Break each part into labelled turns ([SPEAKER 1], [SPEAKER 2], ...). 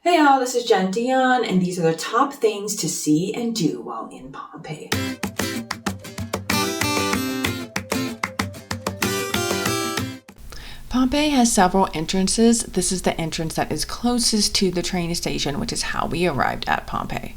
[SPEAKER 1] Hey all, this is Dionne, and these are the top things to see and do while in Pompeii.
[SPEAKER 2] Pompeii has several entrances. This is the entrance that is closest to the train station, which is how we arrived at Pompeii.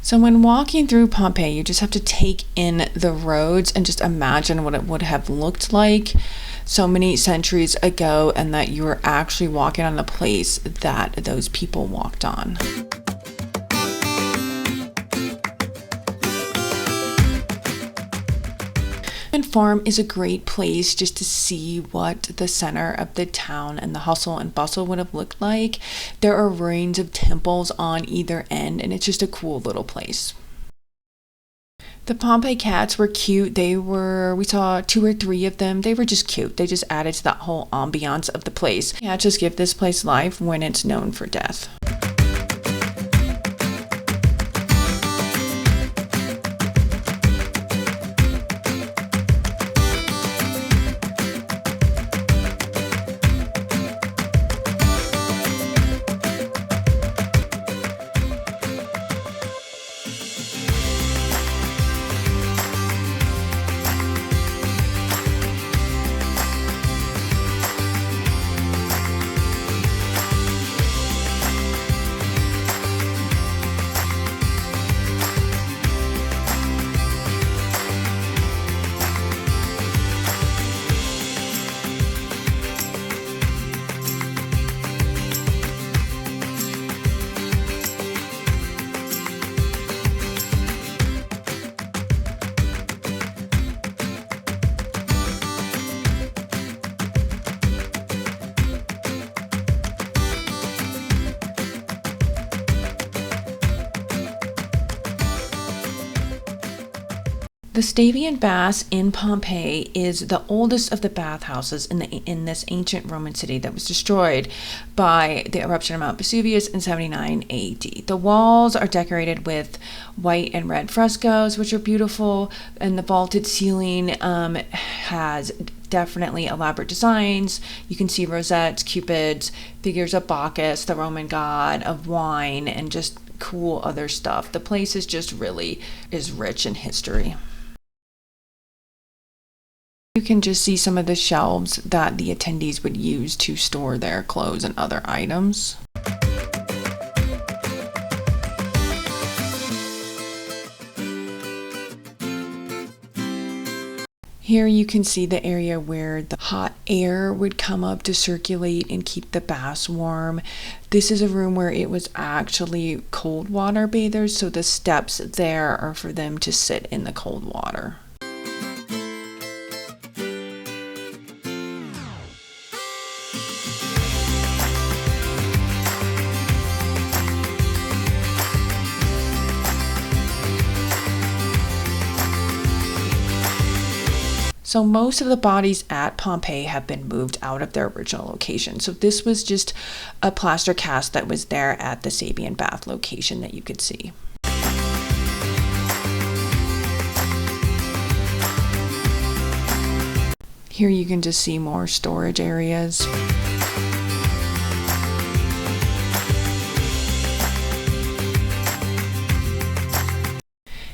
[SPEAKER 2] So when walking through Pompeii, you just have to take in the roads and just imagine what it would have looked like so many centuries ago, and that you were actually walking on a place that those people walked on. Forum is a great place just to see what the center of the town and the hustle and bustle would have looked like. There are ruins of temples on either end, and it's just a cool little place. The Pompeii cats were cute. We saw 2 or 3 of them. They were just cute. They just added to that whole ambiance of the place. Cats just give this place life when it's known for death. The Stabian Baths in Pompeii is the oldest of the bathhouses in this ancient Roman city that was destroyed by the eruption of Mount Vesuvius in 79 AD. The walls are decorated with white and red frescoes, which are beautiful, and the vaulted ceiling has definitely elaborate designs. You can see rosettes, cupids, figures of Bacchus, the Roman god of wine, and just cool other stuff. The place is just really rich in history. You can just see some of the shelves that the attendees would use to store their clothes and other items. Here you can see the area where the hot air would come up to circulate and keep the baths warm. This is a room where it was actually cold water bathers, so the steps there are for them to sit in the cold water. So most of the bodies at Pompeii have been moved out of their original location. So this was just a plaster cast that was there at the Stabian Bath location that you could see. Here you can just see more storage areas.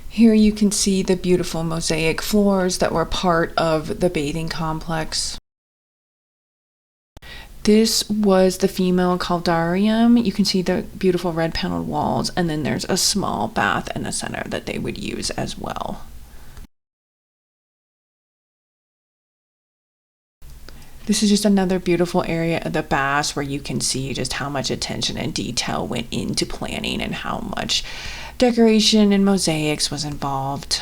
[SPEAKER 2] Here you can see the beautiful mosaic floors that were part of the bathing complex. This was the female caldarium. You can see the beautiful red paneled walls, and then there's a small bath in the center that they would use as well. This is just another beautiful area of the baths where you can see just how much attention and detail went into planning and how much decoration and mosaics was involved.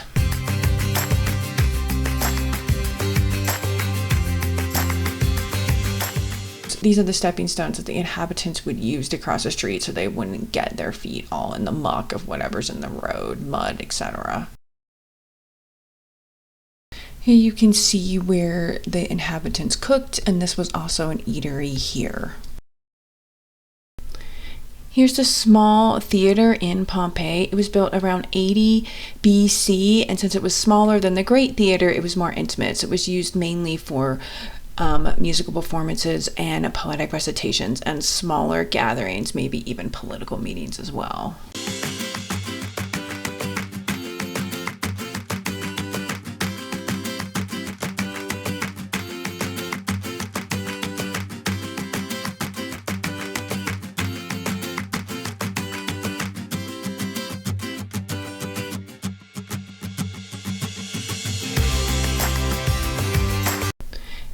[SPEAKER 2] These are the stepping stones that the inhabitants would use to cross the street so they wouldn't get their feet all in the muck of whatever's in the road, mud, etc. Here you can see where the inhabitants cooked, and this was also an eatery here. Here's the small theater in Pompeii. It was built around 80 BC, and since it was smaller than the Great Theater, it was more intimate. So it was used mainly for musical performances and poetic recitations, and smaller gatherings, maybe even political meetings as well.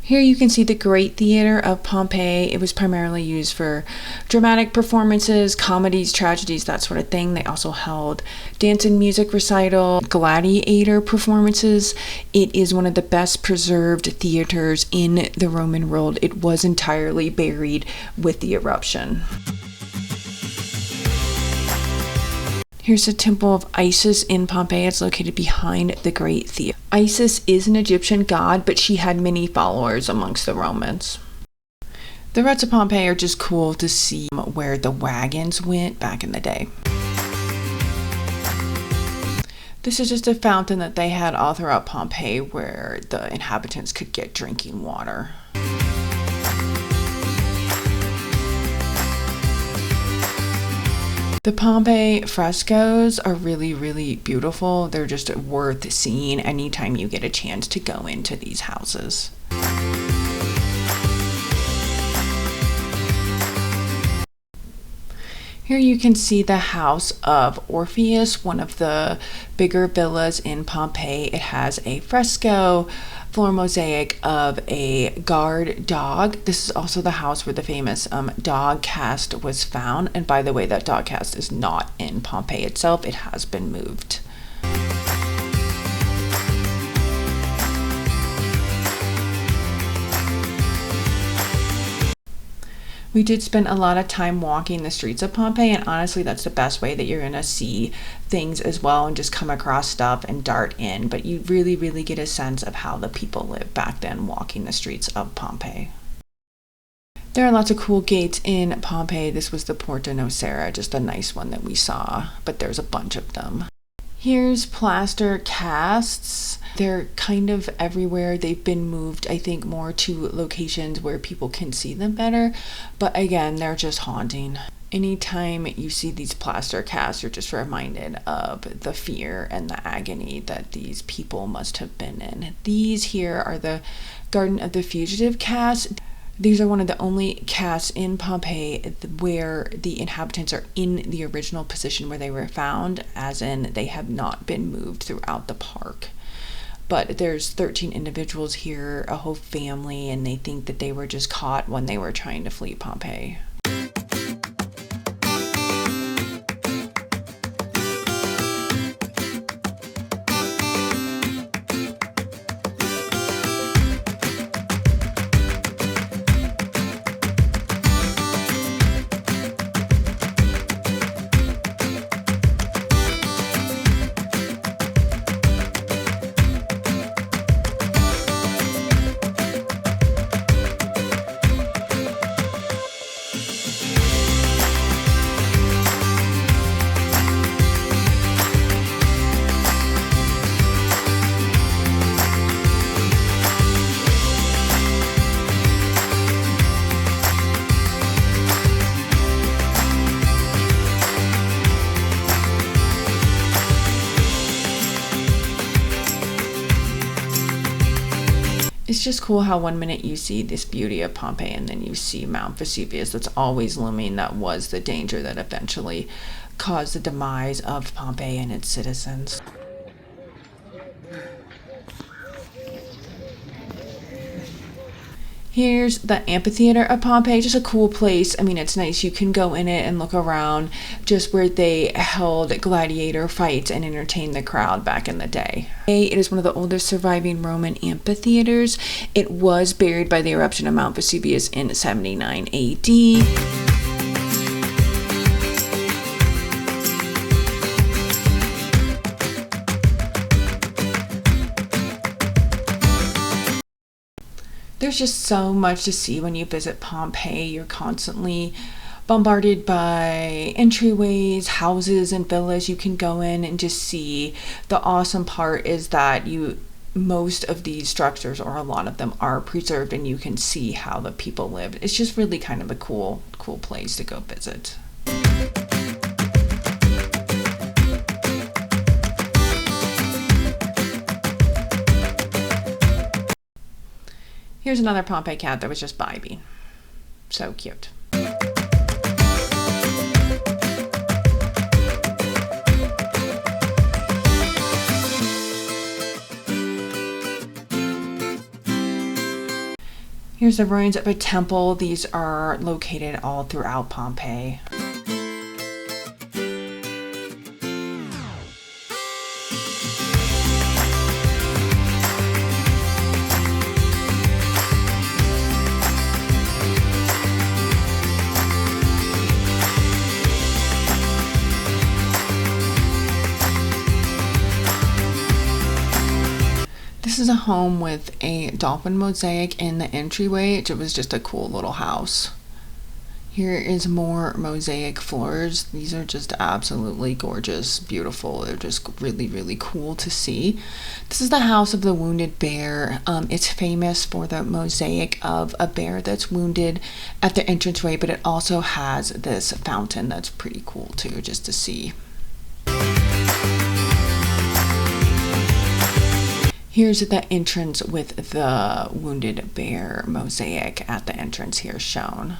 [SPEAKER 2] Here you can see the Great Theater of Pompeii. It was primarily used for dramatic performances, comedies, tragedies, that sort of thing. They also held dance and music recital, gladiator performances. It is one of the best preserved theaters in the Roman world. It was entirely buried with the eruption. Here's the Temple of Isis in Pompeii. It's located behind the Great Theater. Isis is an Egyptian god, but she had many followers amongst the Romans. The ruts of Pompeii are just cool to see where the wagons went back in the day. This is just a fountain that they had all throughout Pompeii where the inhabitants could get drinking water. The Pompeii Frescos are really, really beautiful. They're just worth seeing anytime you get a chance to go into these houses. Here you can see the house of Orpheus, one of the bigger villas in Pompeii. It has a fresco floor mosaic of a guard dog. This is also the house where the famous dog cast was found. And by the way, that dog cast is not in Pompeii itself. It has been moved. We did spend a lot of time walking the streets of Pompeii, and honestly, that's the best way that you're going to see things as well and just come across stuff and dart in. But you really, really get a sense of how the people lived back then walking the streets of Pompeii. There are lots of cool gates in Pompeii. This was the Porta Nocera, just a nice one that we saw, but there's a bunch of them. Here's Plaster Casts. They're kind of everywhere. They've been moved, I think, more to locations where people can see them better. But again, they're just haunting. Anytime you see these plaster casts, you're just reminded of the fear and the agony that these people must have been in. These here are the Garden of the Fugitive casts. These are one of the only casts in Pompeii where the inhabitants are in the original position where they were found, as in they have not been moved throughout the park. But there's 13 individuals here, a whole family, and they think that they were just caught when they were trying to flee Pompeii. It's just cool how one minute you see this beauty of Pompeii and then you see Mount Vesuvius that's always looming. That was the danger that eventually caused the demise of Pompeii and its citizens. Here's the Amphitheater of Pompeii, just a cool place. I mean, it's nice. You can go in it and look around, just where they held gladiator fights and entertained the crowd back in the day. It is one of the oldest surviving Roman amphitheaters. It was buried by the eruption of Mount Vesuvius in 79 AD. There's just so much to see when you visit Pompeii. You're constantly bombarded by entryways, houses, and villas you can go in and just see. The awesome part is that you most of these structures, or a lot of them, are preserved and you can see how the people lived. It's just really kind of a cool place to go visit. Here's another Pompeii cat that was just vibing. So cute. Here's the ruins of a temple. These are located all throughout Pompeii. This is a home with a Dolphin mosaic in the entryway. It was just a cool little house. Here is more Mosaic Floors. These are just absolutely gorgeous, beautiful. They're just really, really cool to see. This is the house of the wounded bear. It's famous for the mosaic of a bear that's wounded at the entranceway, but it also has this fountain that's pretty cool too, just to see. Here's the entrance with the wounded bear mosaic at the entrance here shown.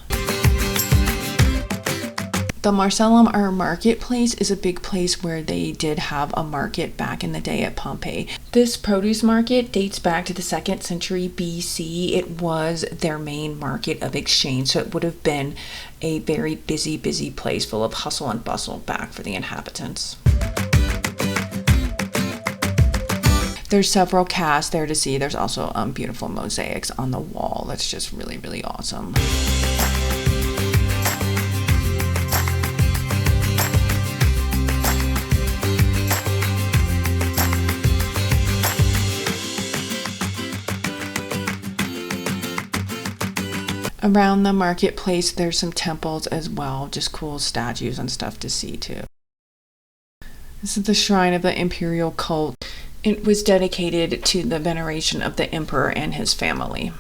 [SPEAKER 2] The Macellum, or marketplace, is a big place where they did have a market back in the day at Pompeii. This produce market dates back to the 2nd century BC. It was their main market of exchange, so it would have been a very busy place full of hustle and bustle back for the inhabitants. There's several casts there to see. There's also beautiful mosaics on the wall. That's just really, really awesome. Around the marketplace, there's some temples as well, just cool statues and stuff to see too. This is the shrine of the Imperial cult. It was dedicated to the veneration of the emperor and his family.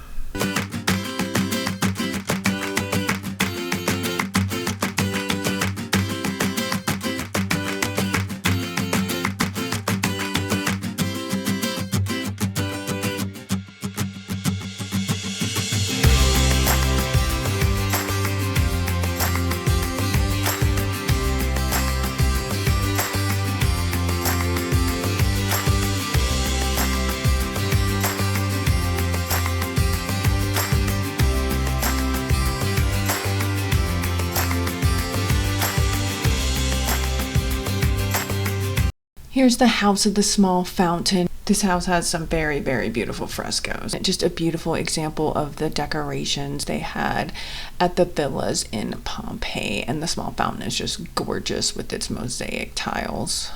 [SPEAKER 2] Here's the house of the small fountain. This house has some very, very beautiful frescoes. Just a beautiful example of the decorations they had at the villas in Pompeii. And the small fountain is just gorgeous with its mosaic tiles.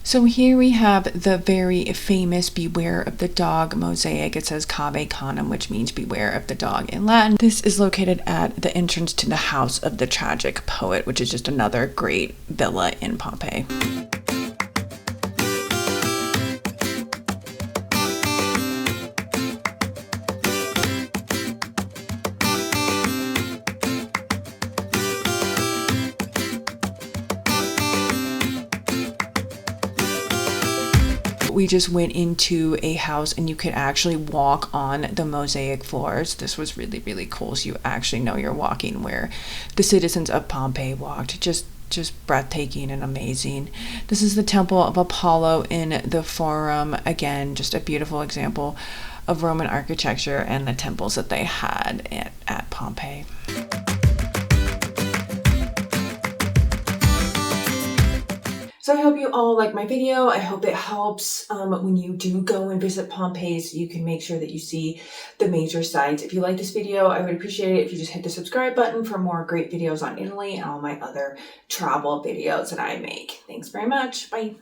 [SPEAKER 2] So here we have the very famous Beware of the Dog mosaic. It says Cave Canem, which means beware of the dog in Latin. This is located at the entrance to the house of the tragic poet, which is just another great villa in Pompeii. We just went into a house and you could actually walk on the mosaic floors. This was really, really cool. So you actually know you're walking where the citizens of Pompeii walked. Just breathtaking and amazing. This is the Temple of Apollo in the Forum. Again, just a beautiful example of Roman architecture and the temples that they had at Pompeii.
[SPEAKER 1] So I hope you all like my video. I hope it helps when you do go and visit Pompeii, so you can make sure that you see the major sites. If you like this video, I would appreciate it if you just hit the subscribe button for more great videos on Italy and all my other travel videos that I make. Thanks very much. Bye.